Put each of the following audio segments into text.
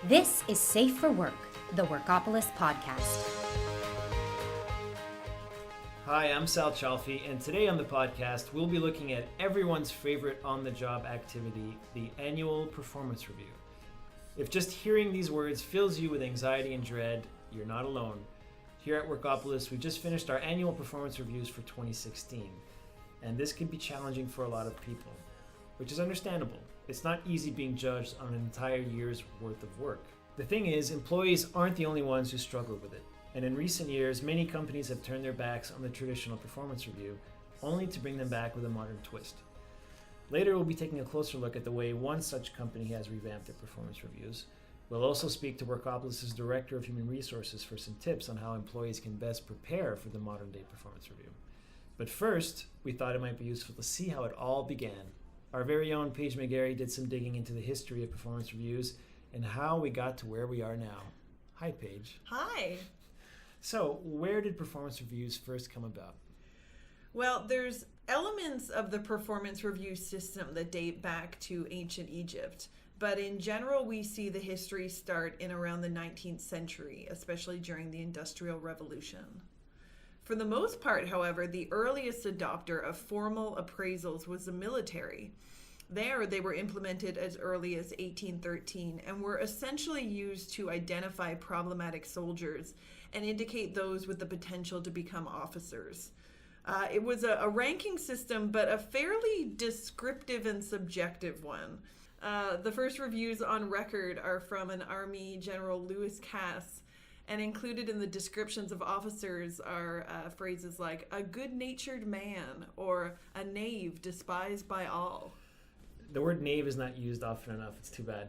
This is Safe for Work, the Workopolis podcast. Hi, I'm Sal Chalfi, and today on the podcast, we'll be looking at everyone's favorite on-the-job activity, the annual performance review. If just hearing these words fills you with anxiety and dread, you're not alone. Here at Workopolis, we just finished our annual performance reviews for 2016, and this can be challenging for a lot of people, which is understandable. It's not easy being judged on an entire year's worth of work. The thing is, employees aren't the only ones who struggle with it. And in recent years, many companies have turned their backs on the traditional performance review, only to bring them back with a modern twist. Later, we'll be taking a closer look at the way one such company has revamped their performance reviews. We'll also speak to Workopolis' Director of Human Resources for some tips on how employees can best prepare for the modern-day performance review. But first, we thought it might be useful to see how it all began. Our very own Paige McGarry did some digging into the history of performance reviews and how we got to where we are now. Hi, Paige. Hi. So, where did performance reviews first come about? Well, there's elements of the performance review system that date back to ancient Egypt. But in general, we see the history start in around the 19th century, especially during the Industrial Revolution. For the most part, however, the earliest adopter of formal appraisals was the military. There, they were implemented as early as 1813 and were essentially used to identify problematic soldiers and indicate those with the potential to become officers. It was a ranking system, but a fairly descriptive and subjective one. The first reviews on record are from an Army General Lewis Cass, and included in the descriptions of officers are phrases like a good-natured man or a knave despised by all. The word knave is not used often enough. It's too bad.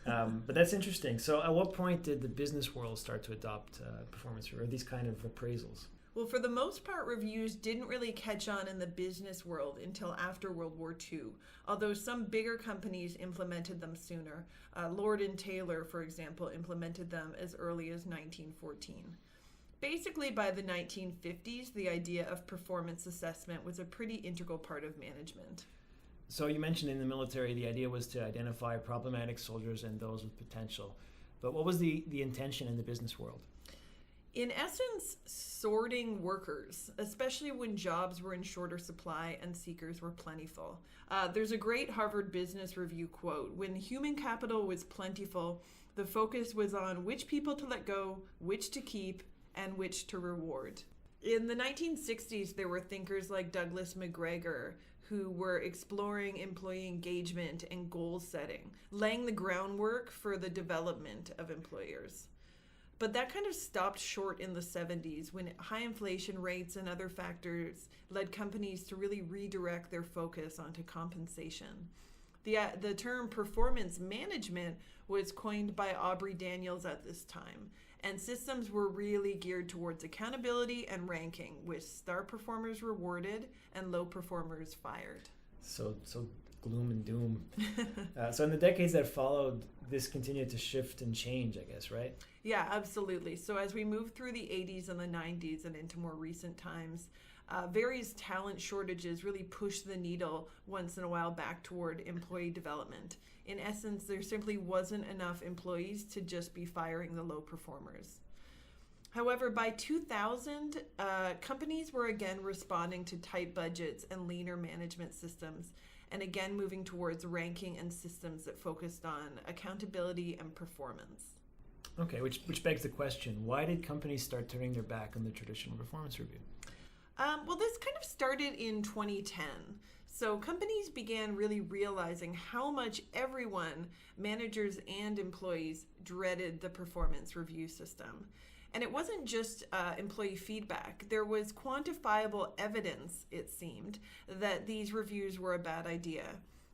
But that's interesting. So at what point did the business world start to adopt performance review, or these kind of appraisals? Well, for the most part, reviews didn't really catch on in the business world until after World War II, although some bigger companies implemented them sooner. Lord & Taylor, for example, implemented them as early as 1914. Basically, by the 1950s, the idea of performance assessment was a pretty integral part of management. So you mentioned in the military, the idea was to identify problematic soldiers and those with potential. But what was the intention in the business world? In essence, sorting workers, especially when jobs were in shorter supply and seekers were plentiful. There's a great Harvard Business Review quote: "When human capital was plentiful, the focus was on which people to let go, which to keep, and which to reward." In the 1960s, there were thinkers like Douglas McGregor who were exploring employee engagement and goal setting, laying the groundwork for the development of employers. But that kind of stopped short in the 70s when high inflation rates and other factors led companies to really redirect their focus onto compensation. The term performance management was coined by Aubrey Daniels at this time, and systems were really geared towards accountability and ranking, with star performers rewarded and low performers fired. So gloom and doom. So in the decades that followed, this continued to shift and change, I guess, right? Yeah, absolutely. So as we move through the 80s and the 90s and into more recent times, various talent shortages really push the needle once in a while back toward employee development. In essence, there simply wasn't enough employees to just be firing the low performers. However, by 2000, companies were again responding to tight budgets and leaner management systems, and again moving towards ranking and systems that focused on accountability and performance. Okay, which begs the question, why did companies start turning their back on the traditional performance review? Well, this kind of started in 2010. So companies began really realizing how much everyone, managers and employees, dreaded the performance review system. And it wasn't just employee feedback. There was quantifiable evidence, it seemed, that these reviews were a bad idea.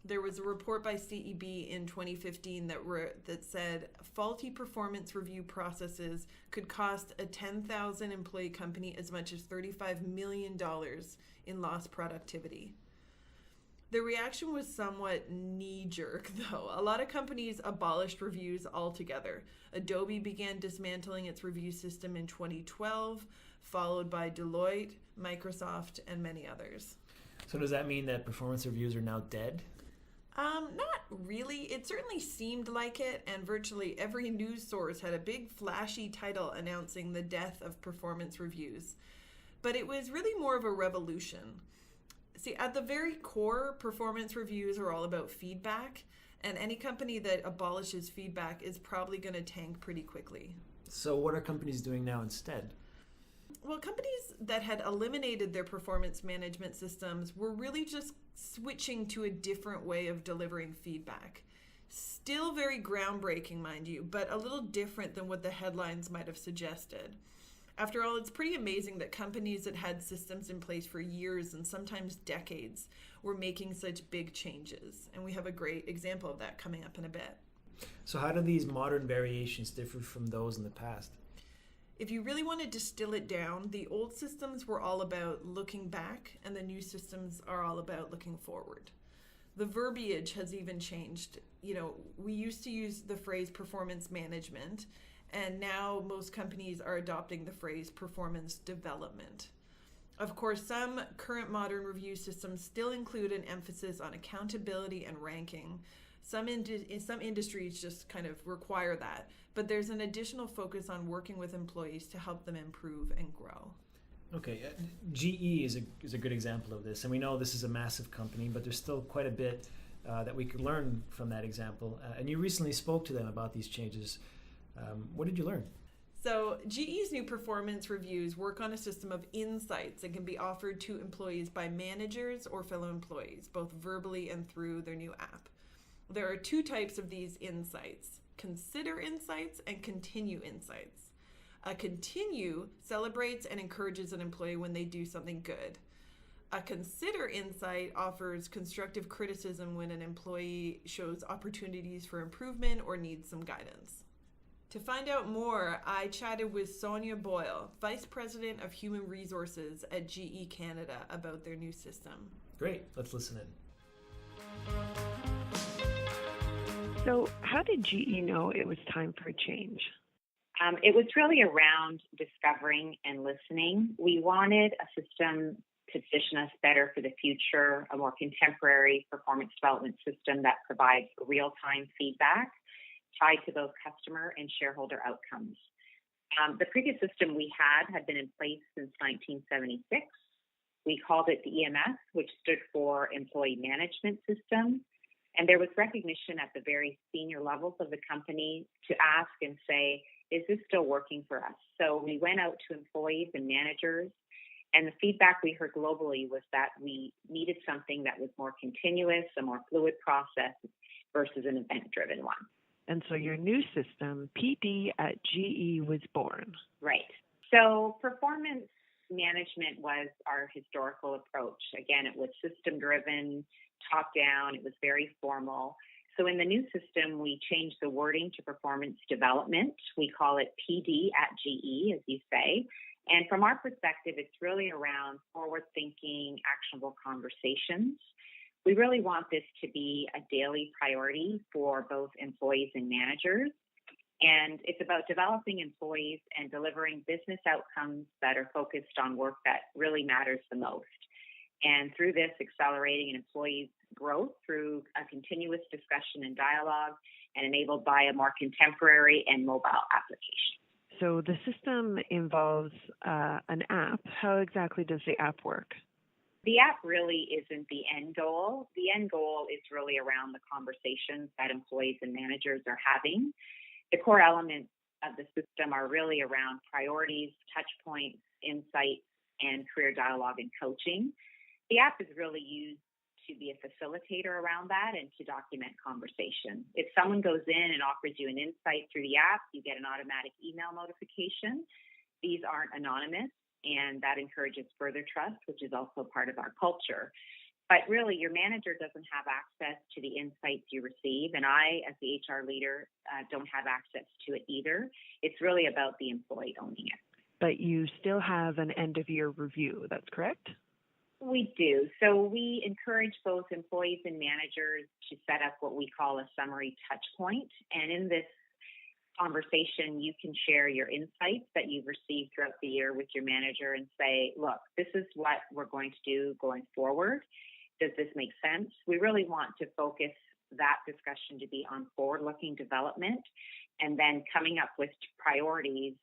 There was a report by CEB in 2015 that said faulty performance review processes could cost a 10,000 employee company as much as $35 million in lost productivity. The reaction was somewhat knee-jerk, though. A lot of companies abolished reviews altogether. Adobe began dismantling its review system in 2012, followed by Deloitte, Microsoft, and many others. So does that mean that performance reviews are now dead? Not really. It certainly seemed like it, and virtually every news source had a big flashy title announcing the death of performance reviews. But it was really more of a revolution. See, at the very core, performance reviews are all about feedback, and any company that abolishes feedback is probably going to tank pretty quickly. So what are companies doing now instead? Well, companies that had eliminated their performance management systems were really just switching to a different way of delivering feedback. Still very groundbreaking, mind you, but a little different than what the headlines might have suggested. After all, it's pretty amazing that companies that had systems in place for years and sometimes decades were making such big changes. And we have a great example of that coming up in a bit. So how do these modern variations differ from those in the past? If you really want to distill it down, the old systems were all about looking back, and the new systems are all about looking forward. The verbiage has even changed. We used to use the phrase performance management, and now most companies are adopting the phrase performance development. Of course, some current modern review systems still include an emphasis on accountability and ranking. Some industries just kind of require that, but there's an additional focus on working with employees to help them improve and grow. Okay, GE is a good example of this, and we know this is a massive company, but there's still quite a bit that we could learn from that example. And you recently spoke to them about these changes. What did you learn? So GE's new performance reviews work on a system of insights that can be offered to employees by managers or fellow employees, both verbally and through their new app. There are two types of these insights: consider insights and continue insights. A continue celebrates and encourages an employee when they do something good. A consider insight offers constructive criticism when an employee shows opportunities for improvement or needs some guidance. To find out more, I chatted with Sonia Boyle, Vice President of Human Resources at GE Canada, about their new system. Great, let's listen in. So how did GE know it was time for a change? It was really around discovering and listening. We wanted a system to position us better for the future, a more contemporary performance development system that provides real-time feedback tied to both customer and shareholder outcomes. The previous system we had been in place since 1976. We called it the EMS, which stood for Employee Management System. And there was recognition at the very senior levels of the company to ask and say, is this still working for us? So we went out to employees and managers, and the feedback we heard globally was that we needed something that was more continuous, a more fluid process versus an event-driven one. And so your new system, PD at GE, was born. Right. So performance management was our historical approach. Again, it was system-driven, top-down. It was very formal. So in the new system, we changed the wording to performance development. We call it PD at GE, as you say. And from our perspective, it's really around forward-thinking, actionable conversations. We really want this to be a daily priority for both employees and managers. And it's about developing employees and delivering business outcomes that are focused on work that really matters the most. And through this, accelerating an employee's growth through a continuous discussion and dialogue, and enabled by a more contemporary and mobile application. So the system involves an app. How exactly does the app work? The app really isn't the end goal. The end goal is really around the conversations that employees and managers are having. The core elements of the system are really around priorities, touch points, insights, and career dialogue and coaching. The app is really used to be a facilitator around that and to document conversation. If someone goes in and offers you an insight through the app, you get an automatic email notification. These aren't anonymous, and that encourages further trust, which is also part of our culture. But really, your manager doesn't have access to the insights you receive, and I, as the HR leader, don't have access to it either. It's really about the employee owning it. But you still have an end-of-year review, that's correct? We do. So we encourage both employees and managers to set up what we call a summary touch point. And in this conversation, you can share your insights that you've received throughout the year with your manager and say, look, this is what we're going to do going forward. Does this make sense? We really want to focus that discussion to be on forward-looking development and then coming up with priorities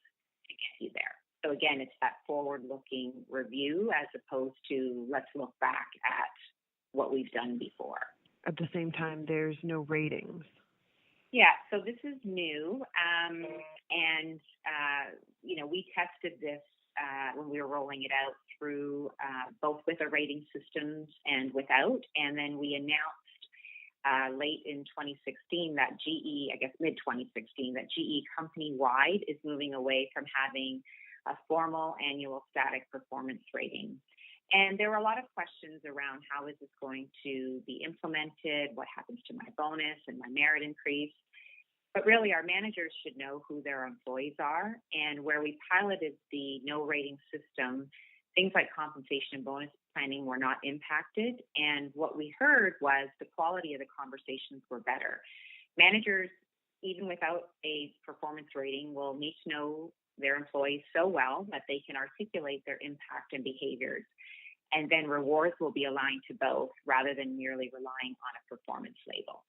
to get you there. So again, it's that forward-looking review as opposed to let's look back at what we've done before. At the same time, there's no ratings. Yeah, so this is new, we tested this when we were rolling it out through both with our rating systems and without, and then we announced late in 2016 that GE, I guess mid-2016, that GE company-wide is moving away from having a formal annual static performance rating. And there were a lot of questions around how is this going to be implemented, what happens to my bonus and my merit increase. But really, our managers should know who their employees are. And where we piloted the no rating system, things like compensation and bonus planning were not impacted. And what we heard was the quality of the conversations were better. Managers, even without a performance rating, will need to know their employees so well that they can articulate their impact and behaviors. And then rewards will be aligned to both rather than merely relying on a performance label.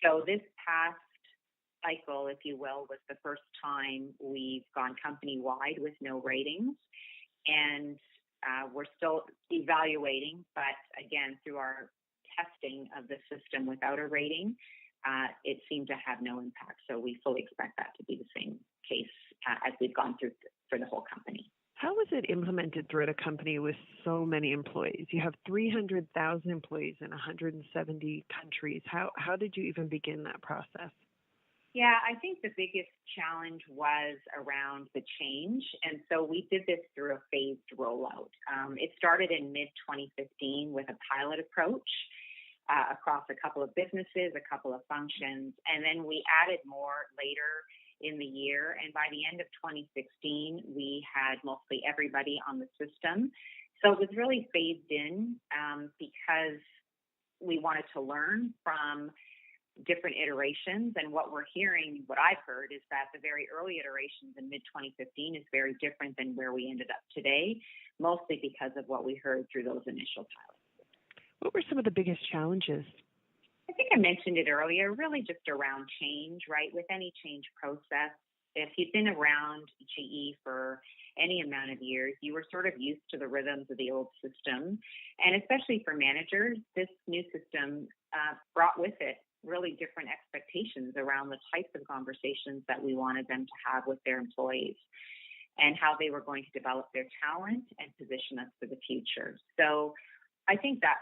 So this past cycle, if you will, was the first time we've gone company-wide with no ratings. And we're still evaluating, but again, through our testing of the system without a rating, it seemed to have no impact. So we fully expect that to be the same case as we've gone through for the whole company. How was it implemented throughout a company with so many employees? You have 300,000 employees in 170 countries. How did you even begin that process? Yeah, I think the biggest challenge was around the change. And so we did this through a phased rollout. It started in mid-2015 with a pilot approach across a couple of businesses, a couple of functions, and then we added more later in the year. And by the end of 2016, we had mostly everybody on the system. So it was really phased in because we wanted to learn from different iterations. And what we're hearing, what I've heard, is that the very early iterations in mid-2015 is very different than where we ended up today, mostly because of what we heard through those initial pilots. What were some of the biggest challenges? I think I mentioned it earlier, really just around change, right? With any change process, if you've been around GE for any amount of years, you were sort of used to the rhythms of the old system. And especially for managers, this new system brought with it really different expectations around the types of conversations that we wanted them to have with their employees and how they were going to develop their talent and position us for the future. So I think that's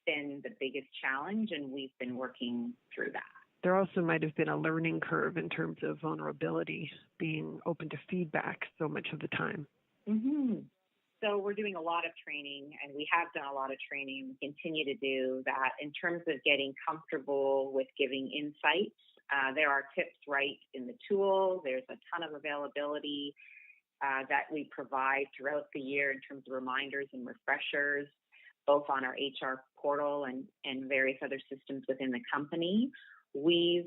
been the biggest challenge, and we've been working through that. There also might have been a learning curve in terms of vulnerability, being open to feedback so much of the time. Mm-hmm. So we're doing a lot of training, and we have done a lot of training. We continue to do that in terms of getting comfortable with giving insights. There are tips right in the tool. There's a ton of availability that we provide throughout the year in terms of reminders and refreshers, both on our HR portal and various other systems within the company. We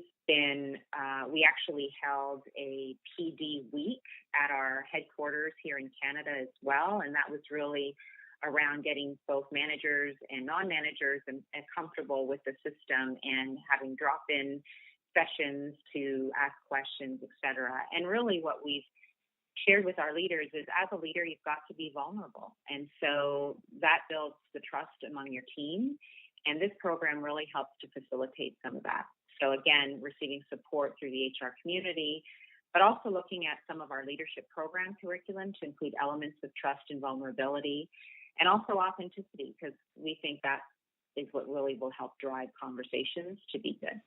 actually held a PD week at our headquarters here in Canada as well, and that was really around getting both managers and non-managers and comfortable with the system and having drop-in sessions to ask questions, et cetera. And really what we've shared with our leaders is, as a leader, you've got to be vulnerable. And so that builds the trust among your team. And this program really helps to facilitate some of that. So again, receiving support through the HR community, but also looking at some of our leadership program curriculum to include elements of trust and vulnerability, and also authenticity, because we think that is what really will help drive conversations to be good.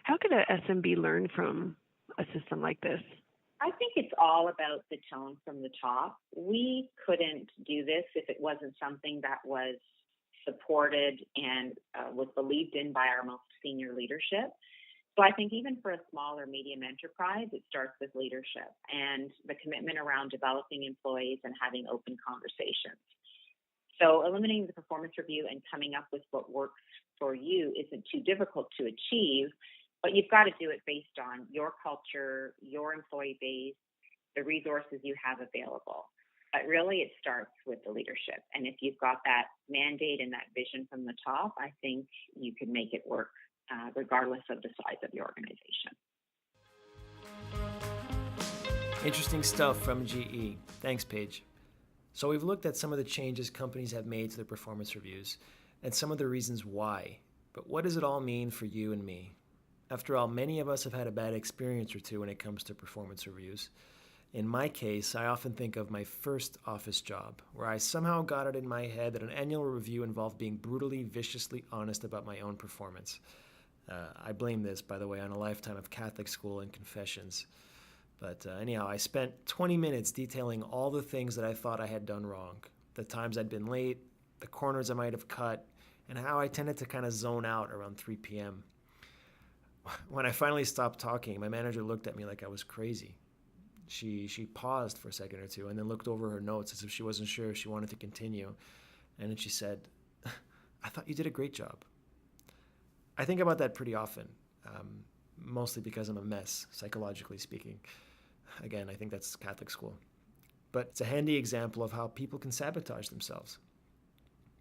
How could a SMB learn from a system like this? I think it's all about the tone from the top. We couldn't do this if it wasn't something that was supported and was believed in by our most senior leadership. So I think even for a small or medium enterprise, it starts with leadership and the commitment around developing employees and having open conversations. So eliminating the performance review and coming up with what works for you isn't too difficult to achieve, but you've got to do it based on your culture, your employee base, the resources you have available. But really, it starts with the leadership. And if you've got that mandate and that vision from the top, I think you can make it work regardless of the size of the organization. Interesting stuff from GE. Thanks, Paige. So we've looked at some of the changes companies have made to their performance reviews and some of the reasons why. But what does it all mean for you and me? After all, many of us have had a bad experience or two when it comes to performance reviews. In my case, I often think of my first office job, where I somehow got it in my head that an annual review involved being brutally, viciously honest about my own performance. I blame this, by the way, on a lifetime of Catholic school and confessions. But anyhow, I spent 20 minutes detailing all the things that I thought I had done wrong, the times I'd been late, the corners I might have cut, and how I tended to kind of zone out around 3 p.m. When I finally stopped talking, my manager looked at me like I was crazy. She paused for a second or two and then looked over her notes as if she wasn't sure if she wanted to continue. And then she said, "I thought you did a great job." I think about that pretty often, mostly because I'm a mess, psychologically speaking. Again, I think that's Catholic school. But it's a handy example of how people can sabotage themselves.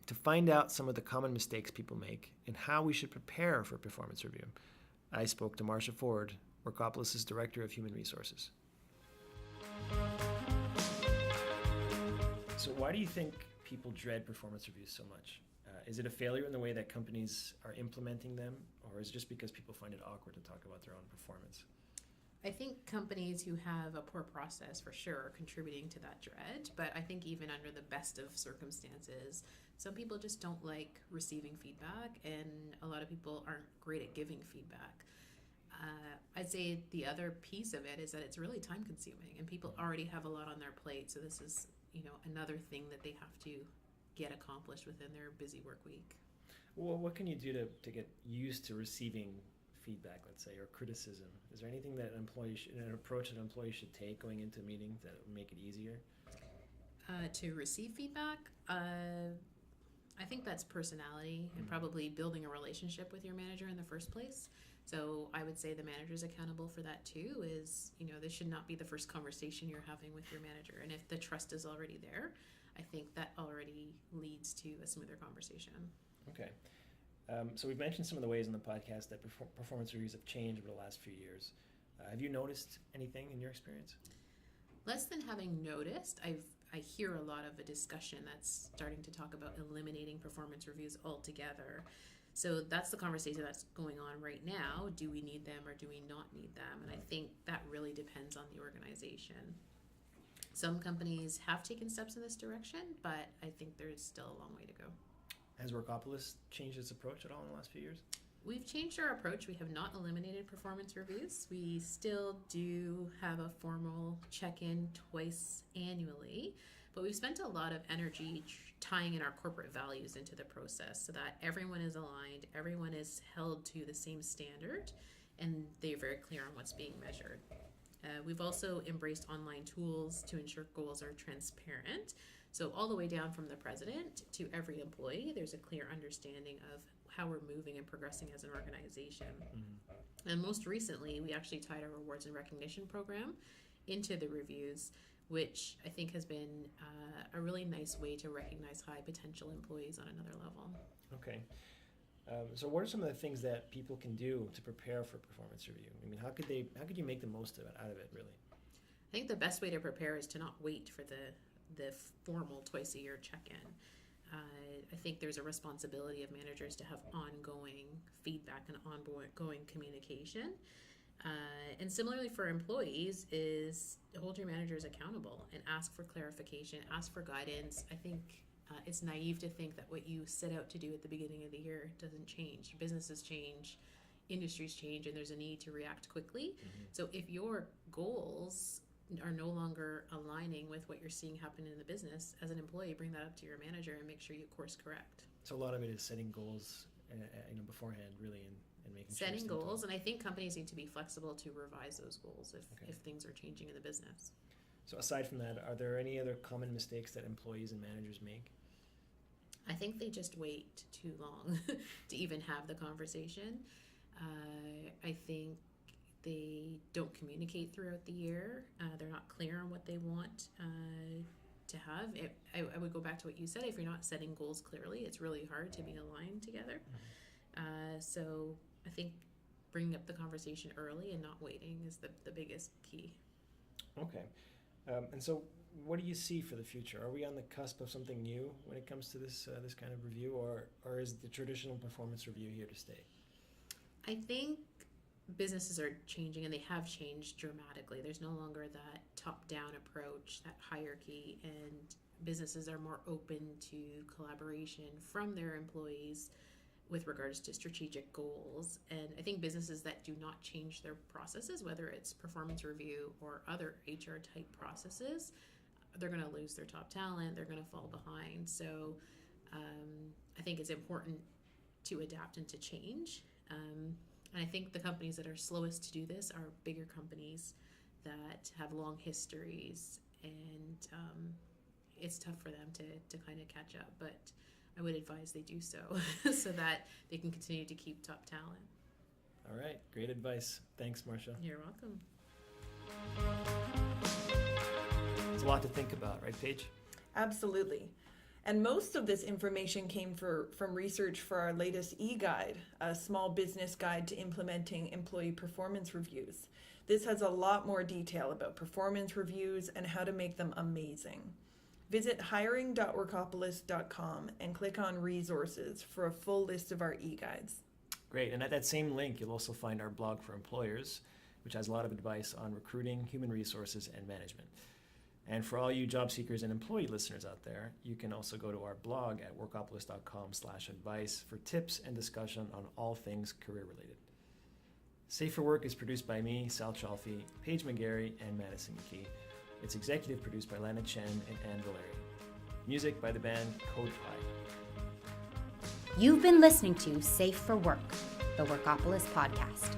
To find out some of the common mistakes people make and how we should prepare for a performance review, I spoke to Marcia Ford, Workopolis' Director of Human Resources. So why do you think people dread performance reviews so much? Is it a failure in the way that companies are implementing them, or is it just because people find it awkward to talk about their own performance? I think companies who have a poor process for sure are contributing to that dread, but I think even under the best of circumstances, some people just don't like receiving feedback, and a lot of people aren't great at giving feedback. I'd say the other piece of it is that it's really time consuming, and people already have a lot on their plate, so this is another thing that they have to get accomplished within their busy work week. Well, what can you do to get used to receiving feedback, let's say, or criticism? Is there anything that an approach that an employee should take going into a meeting that would make it easier? To receive feedback, I think that's personality and probably building a relationship with your manager in the first place. So I would say the manager's accountable for that too. This should not be the first conversation you're having with your manager. And if the trust is already there, I think that already leads to a smoother conversation. Okay. So we've mentioned some of the ways in the podcast that performance reviews have changed over the last few years. Have you noticed anything in your experience? Less than having noticed, I hear a lot of a discussion that's starting to talk about eliminating performance reviews altogether. So that's the conversation that's going on right now. Do we need them or do we not need them? And I think that really depends on the organization. Some companies have taken steps in this direction, but I think there's still a long way to go. Has Workopolis changed its approach at all in the last few years? We've changed our approach. We have not eliminated performance reviews. We still do have a formal check-in twice annually, but we've spent a lot of energy tying in our corporate values into the process so that everyone is aligned, everyone is held to the same standard, and they're very clear on what's being measured. We've also embraced online tools to ensure goals are transparent. So all the way down from the president to every employee, there's a clear understanding of how we're moving and progressing as an organization. Mm-hmm. And most recently, we actually tied our rewards and recognition program into the reviews, which I think has been a really nice way to recognize high potential employees on another level. Okay. So what are some of the things that people can do to prepare for a performance review? I mean, how could you make the most out of it, really? I think the best way to prepare is to not wait for the formal twice a year check-in. I think there's a responsibility of managers to have ongoing feedback and ongoing communication. And similarly for employees is hold your managers accountable and ask for clarification, ask for guidance. I think it's naive to think that what you set out to do at the beginning of the year doesn't change. Businesses change, industries change, and there's a need to react quickly. Mm-hmm. So if your goals are no longer aligning with what you're seeing happen in the business, as an employee, bring that up to your manager and make sure you course correct. So a lot of it is setting goals beforehand, really, and making sure setting goals, and I think companies need to be flexible to revise those goals if things are changing in the business. So aside from that, are there any other common mistakes that employees and managers make? I think they just wait too long to even have the conversation. I think they don't communicate throughout the year. They're not clear on what they want to have. I would go back to what you said. If you're not setting goals clearly, it's really hard to be aligned together. Mm-hmm. So I think bringing up the conversation early and not waiting is the biggest key. Okay. And so what do you see for the future? Are we on the cusp of something new when it comes to this kind of review, or is the traditional performance review here to stay? I think businesses are changing, and they have changed dramatically. There's no longer that top-down approach, that hierarchy, and businesses are more open to collaboration from their employees with regards to strategic goals. And I think businesses that do not change their processes, whether it's performance review or other HR type processes, they're going to lose their top talent, they're going to fall behind. So I think it's important to adapt and to change. And I think the companies that are slowest to do this are bigger companies that have long histories, and it's tough for them to kind of catch up. But I would advise they do so so that they can continue to keep top talent. All right, great advice. Thanks, Marcia. You're welcome. It's a lot to think about, right, Paige? Absolutely. And most of this information came from research for our latest e-guide, a small business guide to implementing employee performance reviews. This has a lot more detail about performance reviews and how to make them amazing. Visit hiring.workopolis.com and click on resources for a full list of our e-guides. Great. And at that same link, you'll also find our blog for employers, which has a lot of advice on recruiting, human resources, and management. And for all you job seekers and employee listeners out there, you can also go to our blog at workopolis.com/advice for tips and discussion on all things career related. Safe for Work is produced by me, Sal Chalfie, Paige McGarry, and Madison McKee. It's executive produced by Lana Chen and Anne Valeri. Music by the band Code Pi. You've been listening to Safe for Work, the Workopolis podcast.